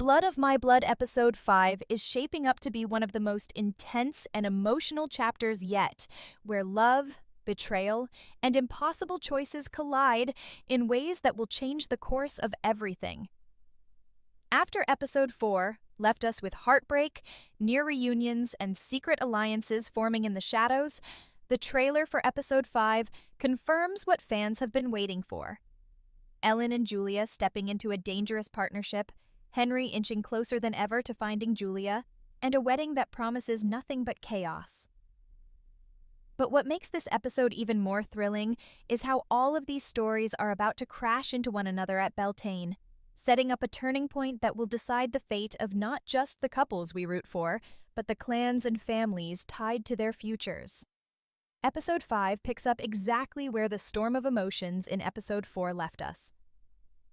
Blood of My Blood Episode 5 is shaping up to be one of the most intense and emotional chapters yet, where love, betrayal, and impossible choices collide in ways that will change the course of everything. After Episode 4 left us with heartbreak, near reunions, and secret alliances forming in the shadows, the trailer for Episode 5 confirms what fans have been waiting for. Ellen and Julia stepping into a dangerous partnership, Henry inching closer than ever to finding Julia, and a wedding that promises nothing but chaos. But what makes this episode even more thrilling is how all of these stories are about to crash into one another at Beltaine, setting up a turning point that will decide the fate of not just the couples we root for, but the clans and families tied to their futures. Episode 5 picks up exactly where the storm of emotions in Episode 4 left us.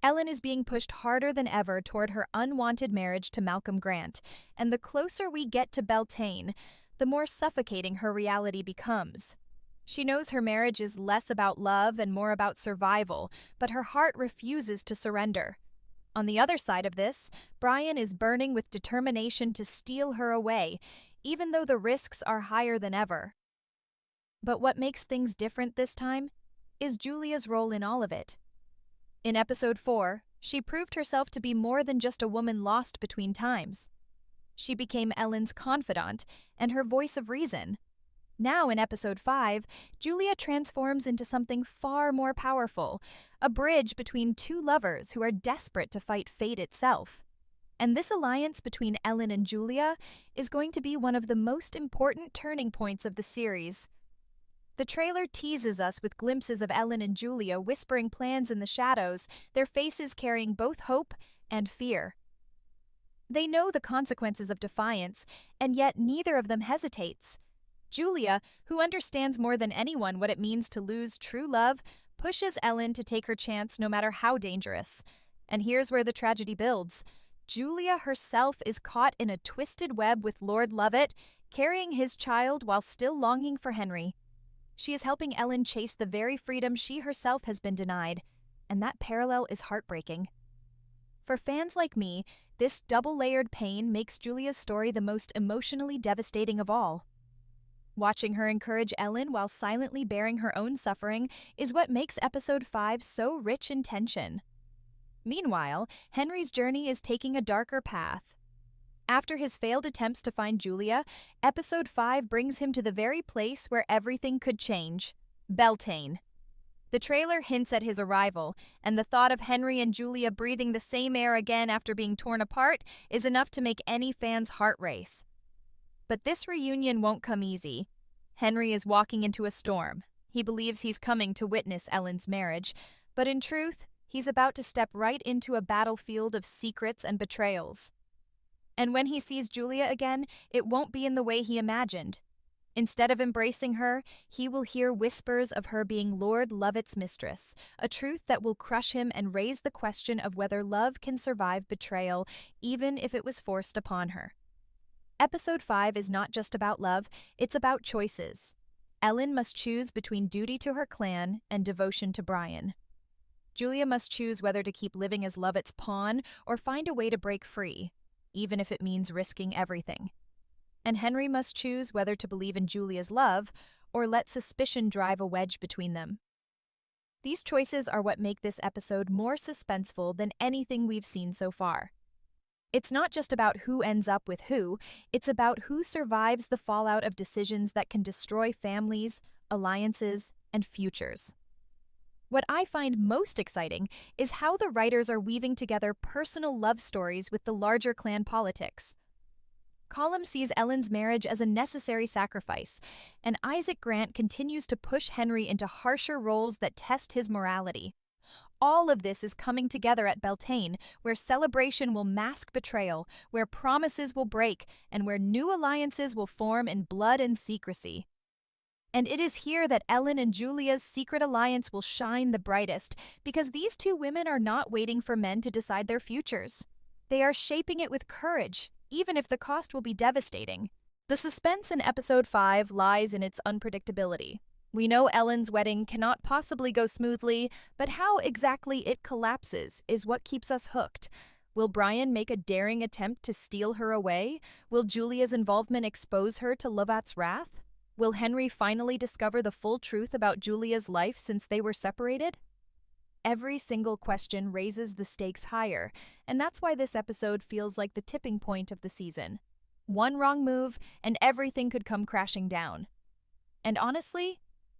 Ellen is being pushed harder than ever toward her unwanted marriage to Malcolm Grant, and the closer we get to Beltaine, the more suffocating her reality becomes. She knows her marriage is less about love and more about survival, but her heart refuses to surrender. On the other side of this, Brian is burning with determination to steal her away, even though the risks are higher than ever. But what makes things different this time is Julia's role in all of it. In Episode 4, she proved herself to be more than just a woman lost between times. She became Ellen's confidant and her voice of reason. Now in Episode 5, Julia transforms into something far more powerful, a bridge between two lovers who are desperate to fight fate itself. And this alliance between Ellen and Julia is going to be one of the most important turning points of the series. The trailer teases us with glimpses of Ellen and Julia whispering plans in the shadows, their faces carrying both hope and fear. They know the consequences of defiance, and yet neither of them hesitates. Julia, who understands more than anyone what it means to lose true love, pushes Ellen to take her chance no matter how dangerous. And here's where the tragedy builds. Julia herself is caught in a twisted web with Lord Lovett, carrying his child while still longing for Henry. She is helping Ellen chase the very freedom she herself has been denied, and that parallel is heartbreaking. For fans like me, this double-layered pain makes Julia's story the most emotionally devastating of all. Watching her encourage Ellen while silently bearing her own suffering is what makes Episode 5 so rich in tension. Meanwhile, Henry's journey is taking a darker path. After his failed attempts to find Julia, Episode 5 brings him to the very place where everything could change, Beltaine. The trailer hints at his arrival, and the thought of Henry and Julia breathing the same air again after being torn apart is enough to make any fan's heart race. But this reunion won't come easy. Henry is walking into a storm. He believes he's coming to witness Ellen's marriage, but in truth, he's about to step right into a battlefield of secrets and betrayals. And when he sees Julia again, it won't be in the way he imagined. Instead of embracing her, he will hear whispers of her being Lord Lovett's mistress, a truth that will crush him and raise the question of whether love can survive betrayal, even if it was forced upon her. Episode 5 is not just about love, it's about choices. Ellen must choose between duty to her clan and devotion to Brian. Julia must choose whether to keep living as Lovett's pawn or find a way to break free, even if it means risking everything. And Henry must choose whether to believe in Julia's love or let suspicion drive a wedge between them. These choices are what make this episode more suspenseful than anything we've seen so far. It's not just about who ends up with who, it's about who survives the fallout of decisions that can destroy families, alliances, and futures. What I find most exciting is how the writers are weaving together personal love stories with the larger clan politics. Colum sees Ellen's marriage as a necessary sacrifice, and Isaac Grant continues to push Henry into harsher roles that test his morality. All of this is coming together at Beltaine, where celebration will mask betrayal, where promises will break, and where new alliances will form in blood and secrecy. And it is here that Ellen and Julia's secret alliance will shine the brightest, because these two women are not waiting for men to decide their futures. They are shaping it with courage, even if the cost will be devastating. The suspense in Episode 5 lies in its unpredictability. We know Ellen's wedding cannot possibly go smoothly, but how exactly it collapses is what keeps us hooked. Will Brian make a daring attempt to steal her away? Will Julia's involvement expose her to Lovat's wrath? Will Henry finally discover the full truth about Julia's life since they were separated? Every single question raises the stakes higher, and that's why this episode feels like the tipping point of the season. One wrong move, and everything could come crashing down. And honestly,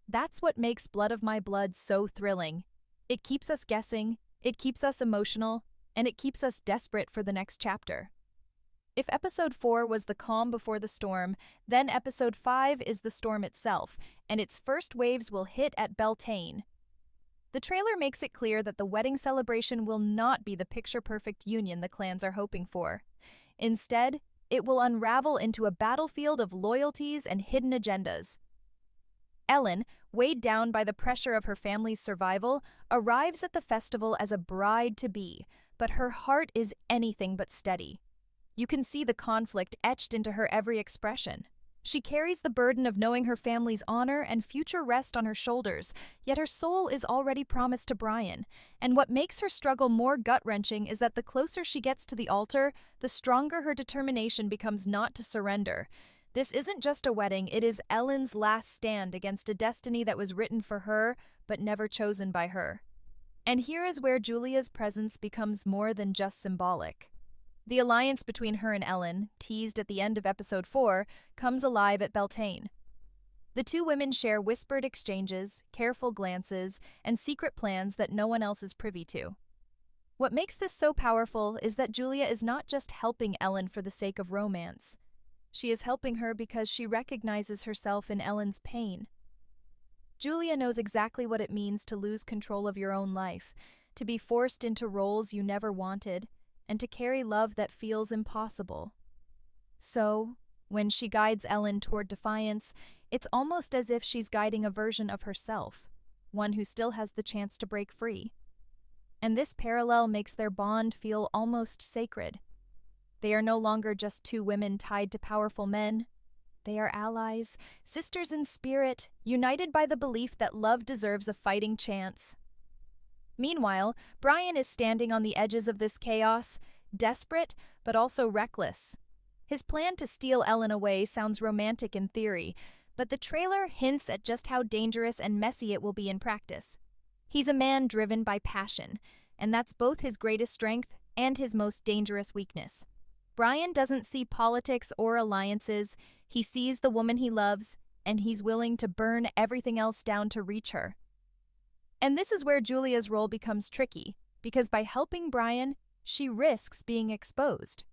that's what makes Blood of My Blood so thrilling. It keeps us guessing, it keeps us emotional, and it keeps us desperate for the next chapter. If episode 4 was the calm before the storm, then episode 5 is the storm itself, and its first waves will hit at Beltaine. The trailer makes it clear that the wedding celebration will not be the picture-perfect union the clans are hoping for. Instead, it will unravel into a battlefield of loyalties and hidden agendas. Ellen, weighed down by the pressure of her family's survival, arrives at the festival as a bride-to-be, but her heart is anything but steady. You can see the conflict etched into her every expression. She carries the burden of knowing her family's honor and future rest on her shoulders, yet her soul is already promised to Brian. And what makes her struggle more gut-wrenching is that the closer she gets to the altar, the stronger her determination becomes not to surrender. This isn't just a wedding, it is Ellen's last stand against a destiny that was written for her, but never chosen by her. And here is where Julia's presence becomes more than just symbolic. The alliance between her and Ellen, teased at the end of episode 4, comes alive at Beltaine. The two women share whispered exchanges, careful glances, and secret plans that no one else is privy to. What makes this so powerful is that Julia is not just helping Ellen for the sake of romance. She is helping her because she recognizes herself in Ellen's pain. Julia knows exactly what it means to lose control of your own life, to be forced into roles you never wanted, and to carry love that feels impossible. So, when she guides Ellen toward defiance, it's almost as if she's guiding a version of herself, one who still has the chance to break free. And this parallel makes their bond feel almost sacred. They are no longer just two women tied to powerful men. They are allies, sisters in spirit, united by the belief that love deserves a fighting chance. Meanwhile, Brian is standing on the edges of this chaos, desperate but also reckless. His plan to steal Ellen away sounds romantic in theory, but the trailer hints at just how dangerous and messy it will be in practice. He's a man driven by passion, and that's both his greatest strength and his most dangerous weakness. Brian doesn't see politics or alliances, he sees the woman he loves, and he's willing to burn everything else down to reach her. And this is where Julia's role becomes tricky, because by helping Brian, she risks being exposed.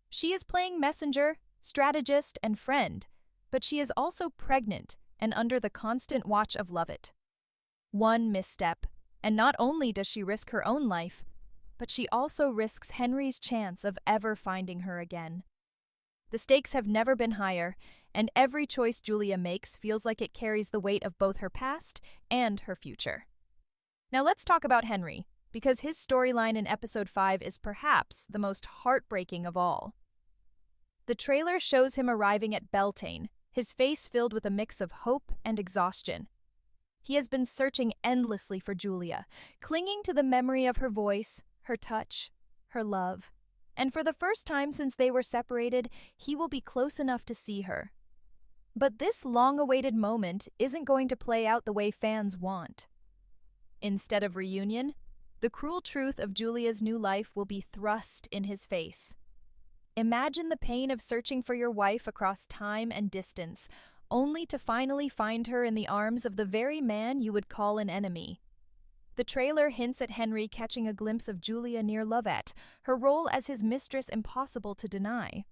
She is playing messenger, strategist, and friend, but she is also pregnant and under the constant watch of Lovett. One misstep, and not only does she risk her own life, but she also risks Henry's chance of ever finding her again. The stakes have never been higher, and every choice Julia makes feels like it carries the weight of both her past and her future. Now let's talk about Henry, because his storyline in episode 5 is perhaps the most heartbreaking of all. The trailer shows him arriving at Beltaine, his face filled with a mix of hope and exhaustion. He has been searching endlessly for Julia, clinging to the memory of her voice, her touch, her love. And for the first time since they were separated, he will be close enough to see her. But this long-awaited moment isn't going to play out the way fans want. Instead of reunion, the cruel truth of Julia's new life will be thrust in his face. Imagine the pain of searching for your wife across time and distance, only to finally find her in the arms of the very man you would call an enemy. The trailer hints at Henry catching a glimpse of Julia near Lovett, her role as his mistress impossible to deny.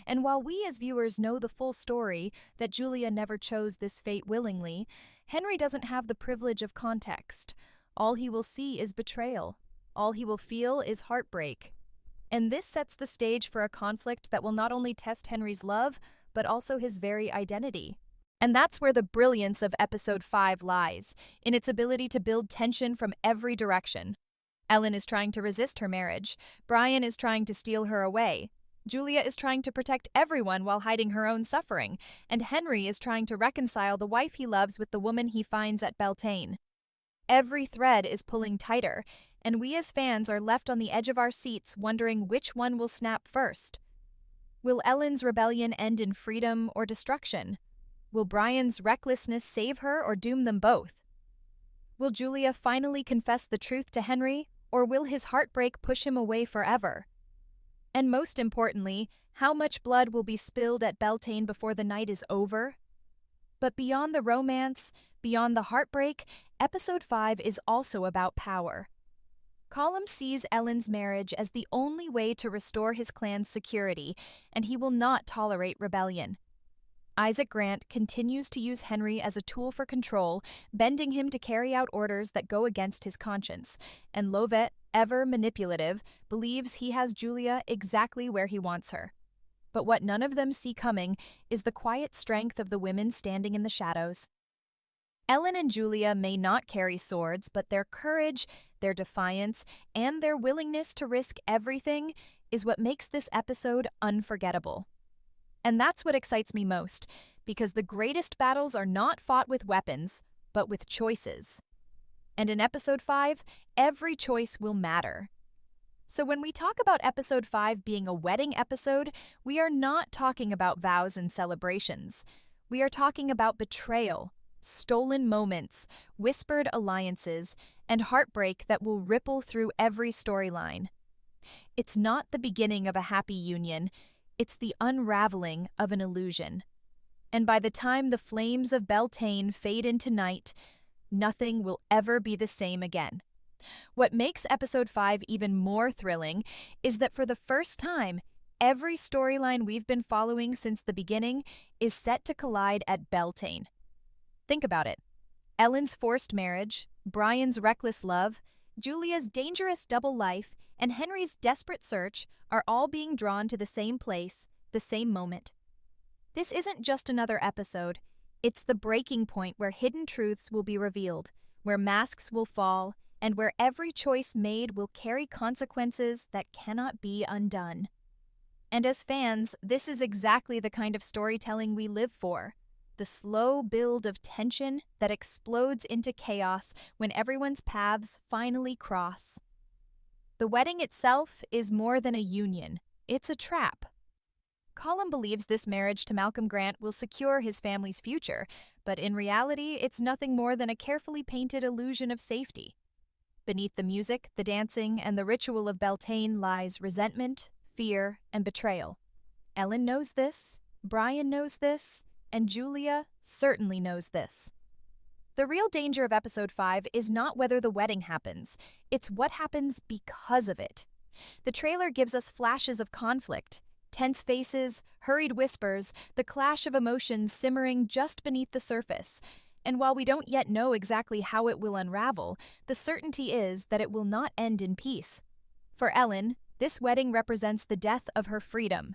And while we as viewers know the full story, that Julia never chose this fate willingly, Henry doesn't have the privilege of context. All he will see is betrayal. All he will feel is heartbreak. And this sets the stage for a conflict that will not only test Henry's love, but also his very identity. And that's where the brilliance of episode 5 lies, in its ability to build tension from every direction. Ellen is trying to resist her marriage. Brian is trying to steal her away. Julia is trying to protect everyone while hiding her own suffering. And Henry is trying to reconcile the wife he loves with the woman he finds at Beltaine. Every thread is pulling tighter, and we as fans are left on the edge of our seats wondering which one will snap first. Will Ellen's rebellion end in freedom or destruction? Will Brian's recklessness save her or doom them both? Will Julia finally confess the truth to Henry, or will his heartbreak push him away forever? And most importantly, how much blood will be spilled at Beltaine before the night is over? But beyond the romance, beyond the heartbreak, Episode 5 is also about power. Colum sees Ellen's marriage as the only way to restore his clan's security, and he will not tolerate rebellion. Isaac Grant continues to use Henry as a tool for control, bending him to carry out orders that go against his conscience, and Lovett, ever manipulative, believes he has Julia exactly where he wants her. But what none of them see coming is the quiet strength of the women standing in the shadows. Ellen and Julia may not carry swords, but their courage, their defiance, and their willingness to risk everything is what makes this episode unforgettable. And that's what excites me most, because the greatest battles are not fought with weapons, but with choices. And in Episode 5, every choice will matter. So when we talk about Episode 5 being a wedding episode, we are not talking about vows and celebrations. We are talking about betrayal, stolen moments, whispered alliances, and heartbreak that will ripple through every storyline. It's not the beginning of a happy union, it's the unraveling of an illusion. And by the time the flames of Beltaine fade into night, nothing will ever be the same again. What makes Episode 5 even more thrilling is that for the first time, every storyline we've been following since the beginning is set to collide at Beltaine. Think about it. Ellen's forced marriage, Brian's reckless love, Julia's dangerous double life, and Henry's desperate search are all being drawn to the same place, the same moment. This isn't just another episode. It's the breaking point where hidden truths will be revealed, where masks will fall, and where every choice made will carry consequences that cannot be undone. And as fans, this is exactly the kind of storytelling we live for. The slow build of tension that explodes into chaos when everyone's paths finally cross. The wedding itself is more than a union. It's a trap. Colum believes this marriage to Malcolm Grant will secure his family's future, but in reality, it's nothing more than a carefully painted illusion of safety. Beneath the music, the dancing, and the ritual of Beltaine lies resentment, fear, and betrayal. Ellen knows this, Brian knows this, and Julia certainly knows this. The real danger of Episode 5 is not whether the wedding happens, it's what happens because of it. The trailer gives us flashes of conflict, tense faces, hurried whispers, the clash of emotions simmering just beneath the surface. And while we don't yet know exactly how it will unravel, the certainty is that it will not end in peace. For Ellen, this wedding represents the death of her freedom.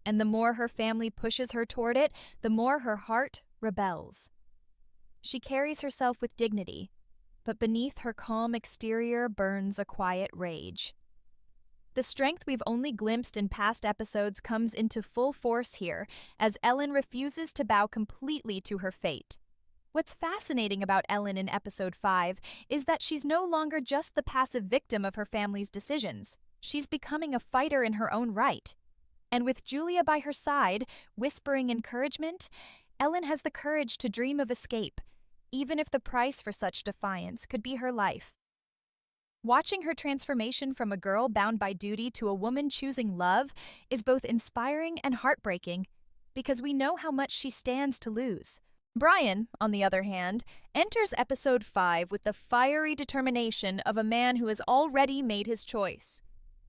And the more her family pushes her toward it, the more her heart rebels. She carries herself with dignity, but beneath her calm exterior burns a quiet rage. The strength we've only glimpsed in past episodes comes into full force here, as Ellen refuses to bow completely to her fate. What's fascinating about Ellen in Episode 5 is that she's no longer just the passive victim of her family's decisions. She's becoming a fighter in her own right. And with Julia by her side, whispering encouragement, Ellen has the courage to dream of escape, even if the price for such defiance could be her life. Watching her transformation from a girl bound by duty to a woman choosing love is both inspiring and heartbreaking, because we know how much she stands to lose. Brian, on the other hand, enters Episode 5 with the fiery determination of a man who has already made his choice.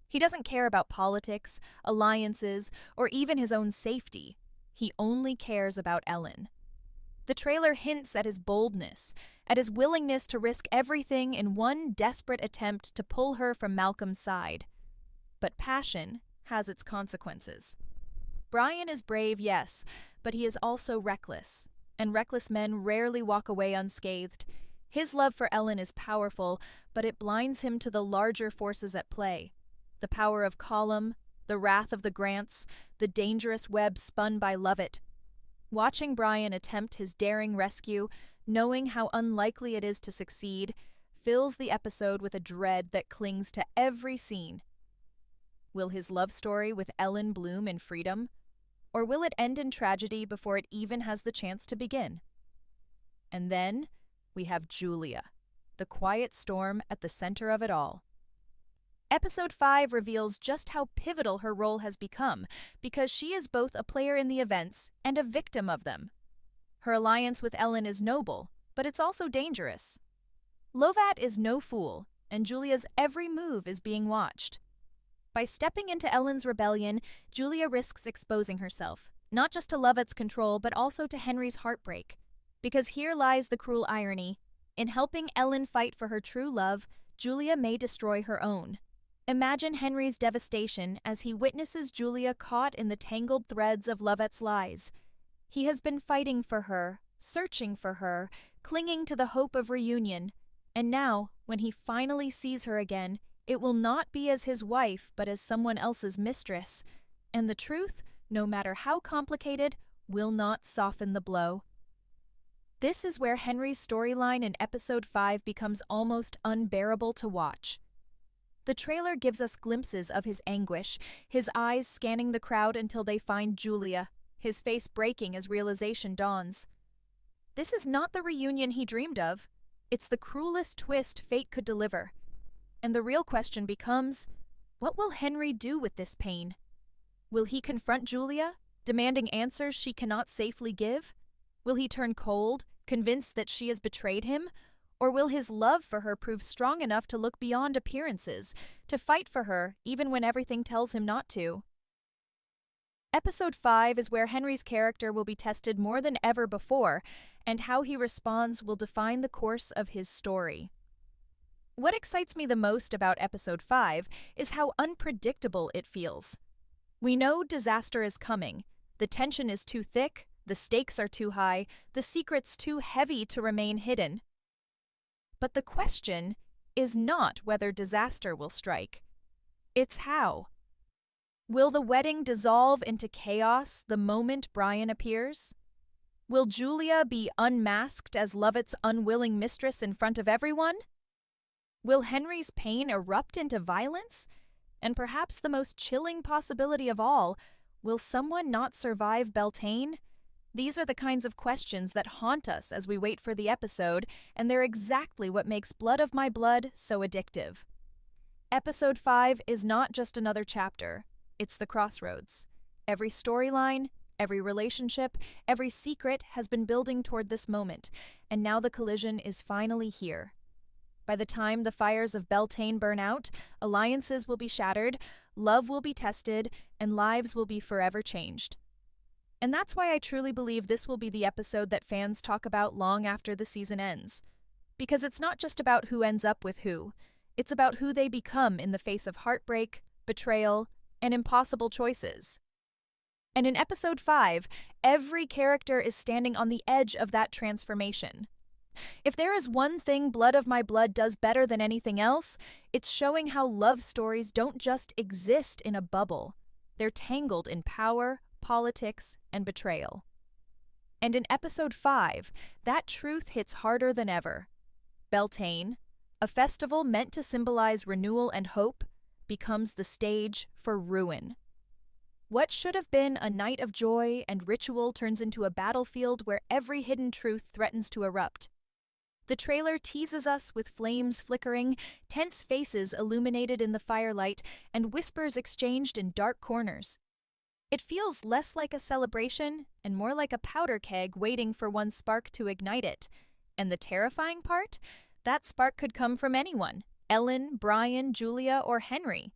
He doesn't care about politics, alliances, or even his own safety. He only cares about Ellen. The trailer hints at his boldness, at his willingness to risk everything in one desperate attempt to pull her from Malcolm's side. But passion has its consequences. Brian is brave, yes, but he is also reckless, and reckless men rarely walk away unscathed. His love for Ellen is powerful, but it blinds him to the larger forces at play. The power of Colum, the wrath of the Grants, the dangerous web spun by Lovett. Watching Brian attempt his daring rescue, knowing how unlikely it is to succeed, fills the episode with a dread that clings to every scene. Will his love story with Ellen bloom in freedom? Or will it end in tragedy before it even has the chance to begin? And then we have Julia, the quiet storm at the center of it all. Episode 5 reveals just how pivotal her role has become, because she is both a player in the events and a victim of them. Her alliance with Ellen is noble, but it's also dangerous. Lovat is no fool, and Julia's every move is being watched. By stepping into Ellen's rebellion, Julia risks exposing herself, not just to Lovat's control, but also to Henry's heartbreak. Because here lies the cruel irony. In helping Ellen fight for her true love, Julia may destroy her own. Imagine Henry's devastation as he witnesses Julia caught in the tangled threads of Lovat's lies. He has been fighting for her, searching for her, clinging to the hope of reunion. And now, when he finally sees her again, it will not be as his wife, but as someone else's mistress. And the truth, no matter how complicated, will not soften the blow. This is where Henry's storyline in episode 5 becomes almost unbearable to watch. The trailer gives us glimpses of his anguish, his eyes scanning the crowd until they find Julia, his face breaking as realization dawns. This is not the reunion he dreamed of. It's the cruelest twist fate could deliver. And the real question becomes, what will Henry do with this pain? Will he confront Julia, demanding answers she cannot safely give? Will he turn cold, convinced that she has betrayed him? Or will his love for her prove strong enough to look beyond appearances, to fight for her even when everything tells him not to? Episode 5 is where Henry's character will be tested more than ever before, and how he responds will define the course of his story. What excites me the most about Episode 5 is how unpredictable it feels. We know disaster is coming. The tension is too thick, the stakes are too high, the secret's too heavy to remain hidden. But the question is not whether disaster will strike. It's how. Will the wedding dissolve into chaos the moment Brian appears? Will Julia be unmasked as Lovat's unwilling mistress in front of everyone? Will Henry's pain erupt into violence? And perhaps the most chilling possibility of all, will someone not survive Beltaine? These are the kinds of questions that haunt us as we wait for the episode, and they're exactly what makes Blood of My Blood so addictive. Episode 5 is not just another chapter, it's the crossroads. Every storyline, every relationship, every secret has been building toward this moment, and now the collision is finally here. By the time the fires of Beltaine burn out, alliances will be shattered, love will be tested, and lives will be forever changed. And that's why I truly believe this will be the episode that fans talk about long after the season ends. Because it's not just about who ends up with who, it's about who they become in the face of heartbreak, betrayal, and impossible choices. And in episode 5, every character is standing on the edge of that transformation. If there is one thing Blood of My Blood does better than anything else, it's showing how love stories don't just exist in a bubble. They're tangled in power, politics, and betrayal. And in episode 5, that truth hits harder than ever. Beltaine, a festival meant to symbolize renewal and hope, becomes the stage for ruin. What should have been a night of joy and ritual turns into a battlefield where every hidden truth threatens to erupt. The trailer teases us with flames flickering, tense faces illuminated in the firelight, and whispers exchanged in dark corners. It feels less like a celebration and more like a powder keg waiting for one spark to ignite it. And the terrifying part? That spark could come from anyone: Ellen, Brian, Julia, or Henry.